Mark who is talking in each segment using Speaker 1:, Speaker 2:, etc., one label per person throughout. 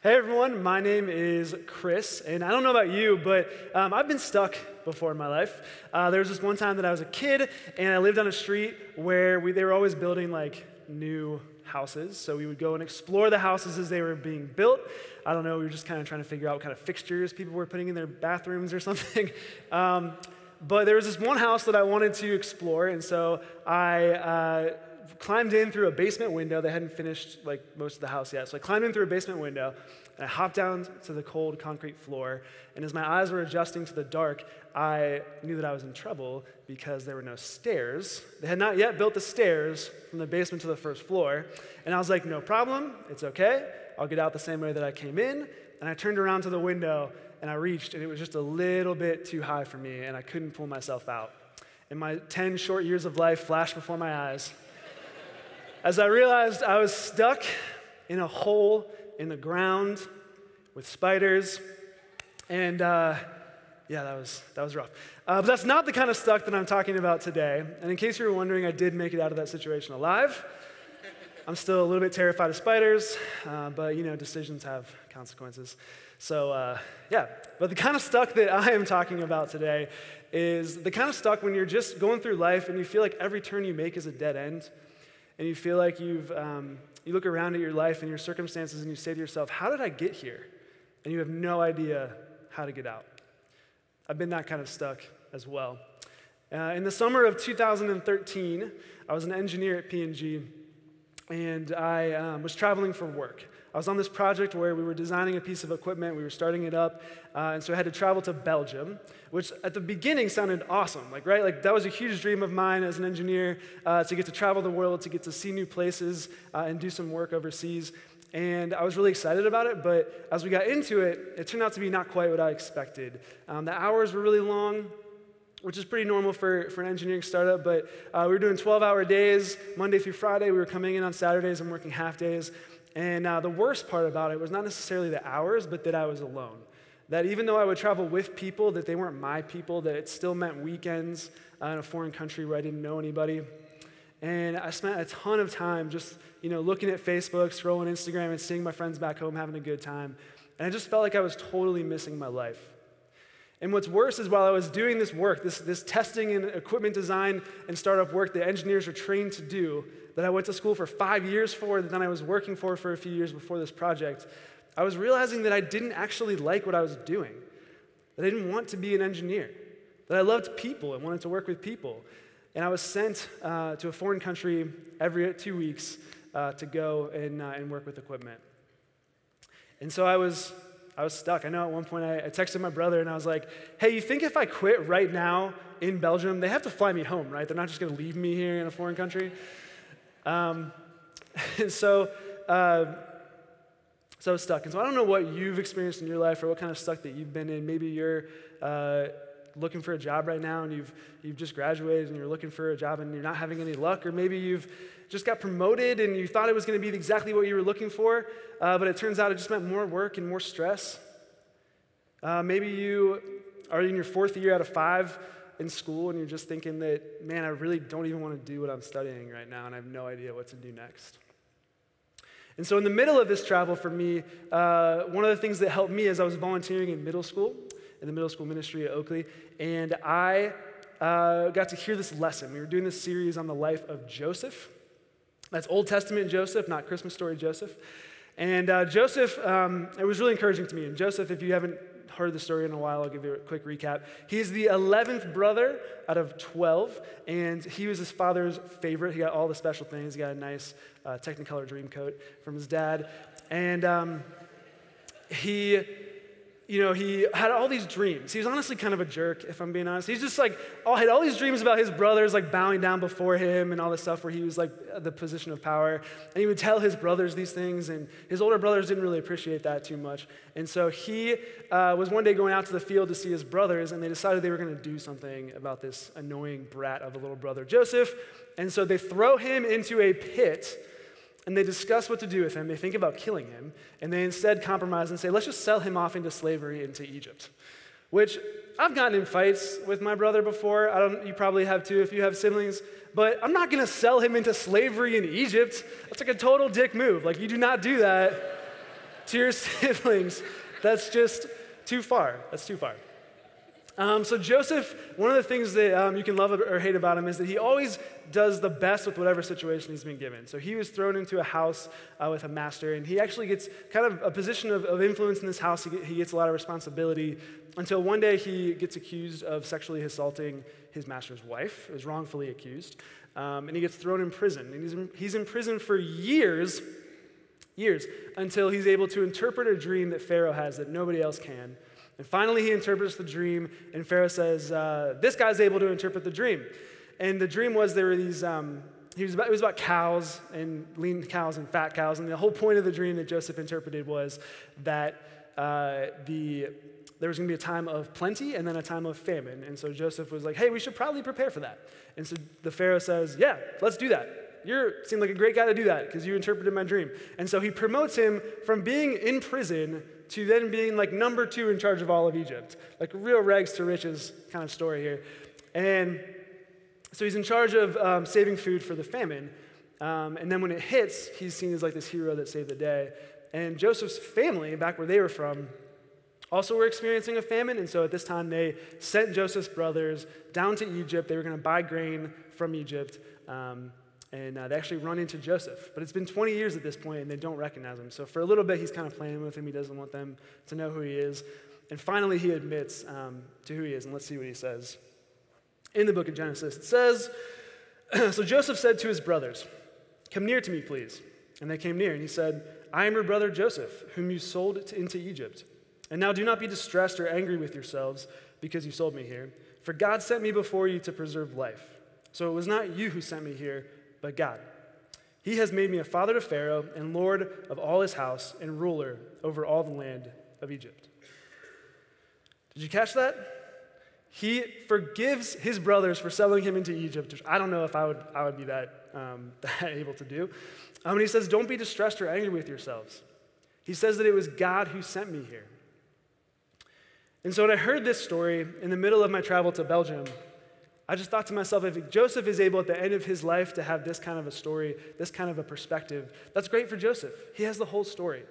Speaker 1: Hey everyone, my name is Chris, and I don't know about you, but I've been stuck before in my life. There was this one time that I was a kid, and I lived on a street where they were always building like new houses, so we would go and explore the houses as they were being built. I don't know, we were just kind of trying to figure out what kind of fixtures people were putting in their bathrooms or something. But there was this one house that I wanted to explore, and so I climbed in through a basement window. They hadn't finished like most of the house yet. So I climbed in through a basement window, and I hopped down to the cold concrete floor. And as my eyes were adjusting to the dark, I knew that I was in trouble because there were no stairs. They had not yet built the stairs from the basement to the first floor. And I was like, no problem, it's okay. I'll get out the same way that I came in. And I turned around to the window, and I reached, and it was just a little bit too high for me, and I couldn't pull myself out. And my 10 short years of life flashed before my eyes as I realized I was stuck in a hole in the ground with spiders, and yeah, that was rough. But that's not the kind of stuck that I'm talking about today. And in case you were wondering, I did make it out of that situation alive. I'm still a little bit terrified of spiders, but you know, decisions have consequences. So yeah, but the kind of stuck that I am talking about today is the kind of stuck when you're just going through life and you feel like every turn you make is a dead end. And you feel like you look around at your life and your circumstances and you say to yourself, how did I get here? And you have no idea how to get out. I've been that kind of stuck as well. In the summer of 2013, I was an engineer at P&G, and I was traveling for work. I was on this project where we were designing a piece of equipment, we were starting it up, and so I had to travel to Belgium, which at the beginning sounded awesome, right? That was a huge dream of mine as an engineer, to get to travel the world, to get to see new places, and do some work overseas. And I was really excited about it, but as we got into it, it turned out to be not quite what I expected. The hours were really long, which is pretty normal for an engineering startup, but we were doing 12-hour days, Monday through Friday. We were coming in on Saturdays and working half days. And the worst part about it was not necessarily the hours, but that I was alone. That even though I would travel with people, that they weren't my people, that it still meant weekends in a foreign country where I didn't know anybody. And I spent a ton of time just, looking at Facebook, scrolling Instagram, and seeing my friends back home having a good time. And I just felt like I was totally missing my life. And what's worse is while I was doing this work, this testing and equipment design and startup work that engineers are trained to do, that I went to school for 5 years for, that then I was working for a few years before this project, I was realizing that I didn't actually like what I was doing, that I didn't want to be an engineer, that I loved people and wanted to work with people. And I was sent to a foreign country every 2 weeks to go and work with equipment. And so I was stuck. I know at one point I texted my brother and I was like, hey, you think if I quit right now in Belgium, they have to fly me home, right? They're not just going to leave me here in a foreign country. And so I was stuck. And so I don't know what you've experienced in your life or what kind of stuck that you've been in. Maybe you're looking for a job right now and you've just graduated and you're looking for a job and you're not having any luck. Or maybe you've just got promoted and you thought it was going to be exactly what you were looking for, but it turns out it just meant more work and more stress. Maybe you are in your 4th year out of 5 in school and you're just thinking that, man, I really don't even want to do what I'm studying right now and I have no idea what to do next. And so in the middle of this travel for me, one of the things that helped me is I was volunteering in middle school, in the middle school ministry at Oakley, and I got to hear this lesson. We were doing this series on the life of Joseph. That's Old Testament Joseph, not Christmas story Joseph. And Joseph, it was really encouraging to me. And Joseph, if you haven't heard the story in a while, I'll give you a quick recap. He's the 11th brother out of 12, and he was his father's favorite. He got all the special things. He got a nice Technicolor dream coat from his dad. And he had all these dreams. He was honestly kind of a jerk, if I'm being honest. He's just had all these dreams about his brothers bowing down before him and all this stuff where he was the position of power. And he would tell his brothers these things, and his older brothers didn't really appreciate that too much. And so he was one day going out to the field to see his brothers, and they decided they were going to do something about this annoying brat of a little brother, Joseph. And so they throw him into a pit, and they discuss what to do with him. They think about killing him, and they instead compromise and say, let's just sell him off into slavery into Egypt, which I've gotten in fights with my brother before. You probably have too if you have siblings, but I'm not going to sell him into slavery in Egypt. That's a total dick move. You do not do that. to your siblings. That's just too far. That's too far. So Joseph, one of the things that you can love or hate about him is that he always does the best with whatever situation he's been given. So he was thrown into a house with a master, and he actually gets kind of a position of influence in this house. He gets a lot of responsibility until one day he gets accused of sexually assaulting his master's wife, is wrongfully accused, and he gets thrown in prison. And he's in prison for years, until he's able to interpret a dream that Pharaoh has that nobody else can. And finally, he interprets the dream, and Pharaoh says, this guy's able to interpret the dream. And the dream was there were these, it was about cows, and lean cows and fat cows, and the whole point of the dream that Joseph interpreted was that there was going to be a time of plenty and then a time of famine. And so Joseph was like, hey, we should probably prepare for that. And so the Pharaoh says, yeah, let's do that. You seem like a great guy to do that because you interpreted my dream. And so he promotes him from being in prison to then being like number 2 in charge of all of Egypt. Like a real rags to riches kind of story here. And so he's in charge of saving food for the famine. And then when it hits, he's seen as like this hero that saved the day. And Joseph's family, back where they were from, also were experiencing a famine. And so at this time, they sent Joseph's brothers down to Egypt. They were going to buy grain from Egypt. And they actually run into Joseph. But it's been 20 years at this point, and they don't recognize him. So for a little bit, he's kind of playing with him. He doesn't want them to know who he is. And finally, he admits to who he is. And let's see what he says. In the book of Genesis, it says, so Joseph said to his brothers, come near to me, please. And they came near, and he said, I am your brother Joseph, whom you sold into Egypt. And now do not be distressed or angry with yourselves because you sold me here. For God sent me before you to preserve life. So it was not you who sent me here, but God. He has made me a father to Pharaoh and lord of all his house and ruler over all the land of Egypt. Did you catch that? He forgives his brothers for selling him into Egypt, which I don't know if I would be that able to do. And he says, don't be distressed or angry with yourselves. He says that it was God who sent me here. And so when I heard this story in the middle of my travel to Belgium, I just thought to myself, if Joseph is able at the end of his life to have this kind of a story, this kind of a perspective, that's great for Joseph. He has the whole story.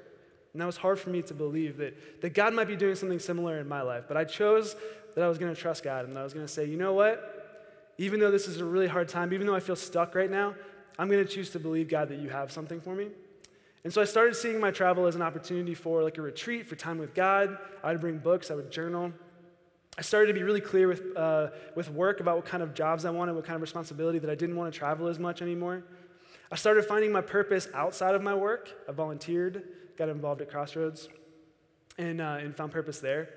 Speaker 1: And that was hard for me to believe that God might be doing something similar in my life. But I chose that I was going to trust God, and I was going to say, you know what? Even though this is a really hard time, even though I feel stuck right now, I'm going to choose to believe, God, that you have something for me. And so I started seeing my travel as an opportunity for like a retreat, for time with God. I would bring books, I would journal. I started to be really clear with work about what kind of jobs I wanted, what kind of responsibility, that I didn't want to travel as much anymore. I started finding my purpose outside of my work. I volunteered, got involved at Crossroads, and found purpose there.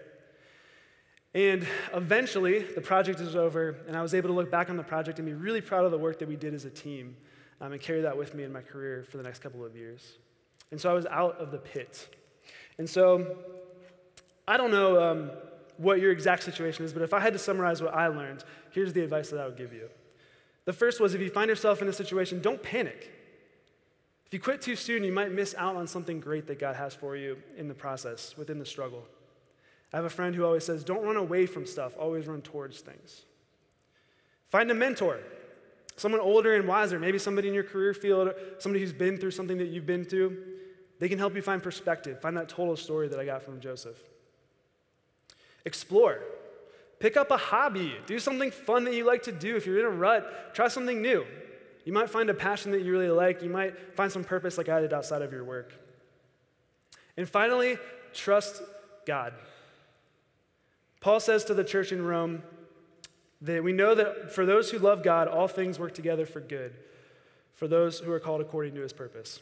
Speaker 1: And eventually, the project was over, and I was able to look back on the project and be really proud of the work that we did as a team, and carry that with me in my career for the next couple of years. And so I was out of the pit. And so I don't know what your exact situation is, but if I had to summarize what I learned, here's the advice that I would give you. The first was, if you find yourself in a situation, don't panic. If you quit too soon, you might miss out on something great that God has for you in the process, within the struggle. I have a friend who always says, don't run away from stuff, always run towards things. Find a mentor, someone older and wiser, maybe somebody in your career field, somebody who's been through something that you've been through. They can help you find perspective, find that total story that I got from Joseph. Explore. Pick up a hobby. Do something fun that you like to do. If you're in a rut, try something new. You might find a passion that you really like. You might find some purpose like I did outside of your work. And finally, trust God. Paul says to the church in Rome that we know that for those who love God, all things work together for good, for those who are called according to his purpose.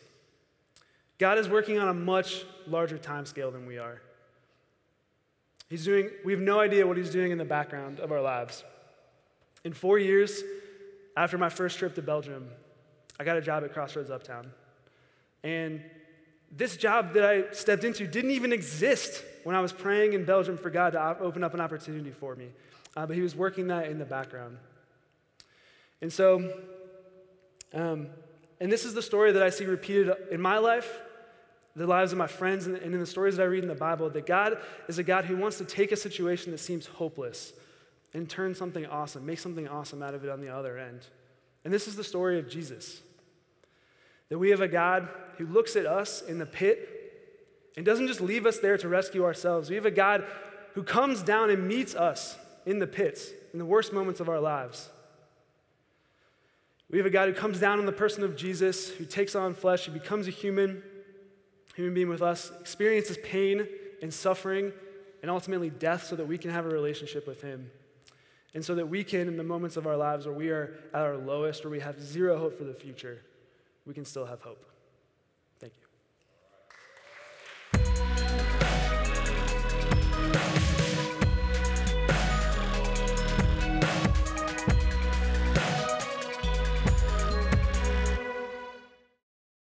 Speaker 1: God is working on a much larger time scale than we are. We have no idea what he's doing in the background of our lives. In 4 years after my first trip to Belgium, I got a job at Crossroads Uptown. And this job that I stepped into didn't even exist when I was praying in Belgium for God to open up an opportunity for me. But he was working that in the background. And so, and this is the story that I see repeated in my life, the lives of my friends, and in the stories that I read in the Bible, that God is a God who wants to take a situation that seems hopeless and turn something awesome, make something awesome out of it on the other end. And this is the story of Jesus. That we have a God who looks at us in the pit and doesn't just leave us there to rescue ourselves. We have a God who comes down and meets us in the pits, in the worst moments of our lives. We have a God who comes down in the person of Jesus, who takes on flesh, who becomes a human being with us, experiences pain and suffering, and ultimately death so that we can have a relationship with him. And so that we can, in the moments of our lives where we are at our lowest, where we have zero hope for the future, we can still have hope.